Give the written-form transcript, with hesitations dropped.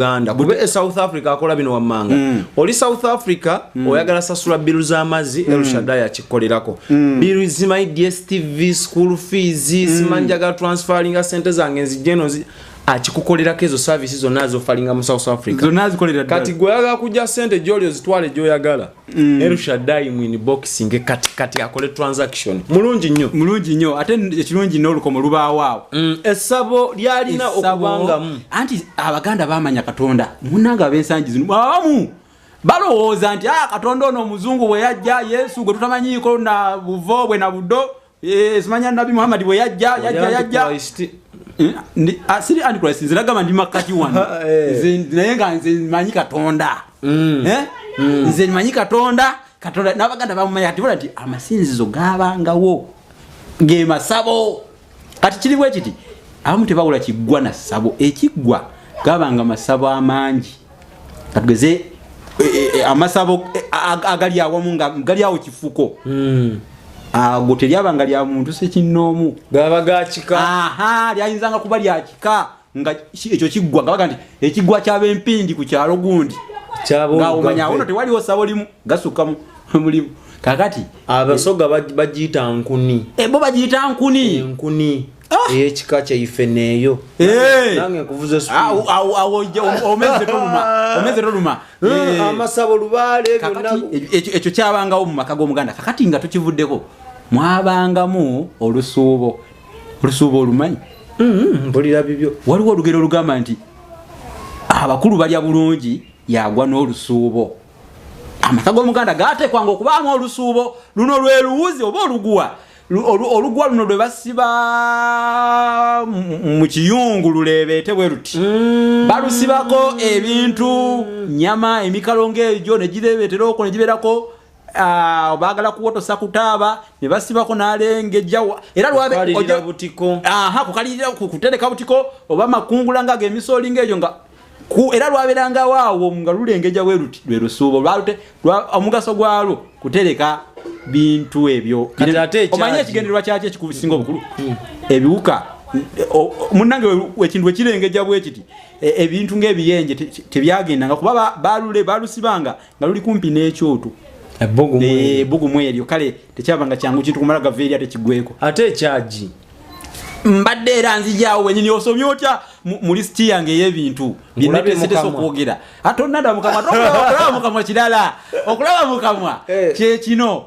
Muganda bwe South Africa akola bino wammanga oli South Africa oyagala sasula bill z'amazzi Elshadai akikolerako bill zimai DSTV school fees simanjaga transferring center zange nzigeno akikukolerako ezo services zonna zofalinga mu South Africa zonna zikolera kati gwe yaga kujja sente jolio zitwale joyagala Elshadai mu inboxing kati akole transaction mulungi nnyo ate ekirungi n'olukomo lubaawo essabo lyalina okubanga anti abaganda bamanya Katonda munanga bensangi zino abamu balowooza nti Katonda ono omuzungu bwe yajja Yesu gwe tutamanyiko na buvo bwe na buddo simanya Nabi Muhammad bwe yajja asiri Antichrist ziragamba ndi makati wano naye nga nze manyi Katonda nze manyi Katonda n'abaganda bamumanya ati bola nti amasinzizo gabangawo ge masabo kati kiriwo ekiti abamu tebawula kiggwa na ssabo ekiggwa gabanga masabo amangi katugeze amasabo agali awamu nga gali awo kifuko ago teryabanga lya muntu sekinoomu gaba gachika lyayinzanga kuba lyakika nga ekyo kiggwa nga baga nti ekiggwa ky'abempindi ku kyalo gundi nga omanya ono tewaliwo ssabo limu gasukka mulimu kakati abasoga bagiyita nkuni bo bagiyita nkuni ekika kyaife neeyo nange nkuvuze omeze toluma amasabo lubaale byonna ekyo kyabangawo mu maka g'Omuganda kakati nga tukivuddeko mwabangamu olusuubo olumanyi mpulira bibyo waliwo olugero olugamba nti abakulu balya bulungi yagwa n'olusuubo amaka g'Omuganda gateekwanga okubaamu olusuubo luno lwe luwuzi oba oluguwa olugwa luno lwe basiba mu kiyungu lulebeete bwe luti balusibako ebintu nyama emikalongo egyo ne girebeetera okwo ne gibeerako baagala kuwotosa kutaaba ne basibako n'alengejja era lwabe butiko kukalirira kutereka butiko oba makungula nga g'emisooli ng'egyo nga era lwabeeranga waawo nga lulengeja bwe luti lwe lusuubo omugaso gwalwo kutereka bintu ebyo omanye ekigendererwa kyakyo ekikubisinga obukulu ebiwuka munnange ekintu ekirengeja bwe kiti ebintu ng'ebiyenje tebyagendanga kuba balusibanga nga luli kumpi n'ekyoto ebbugumu eryo kale tekyabanga kyangu kintu kumala gava eri ate kigweko ate ekyagi mbadde era nzijaawo wenyini osomye otya mu lisiti yange ey'ebintu byeneteeseteesa okwogera ate onnada mukamwa okulaba mukamwa kirala okulaba mukamwa kyekino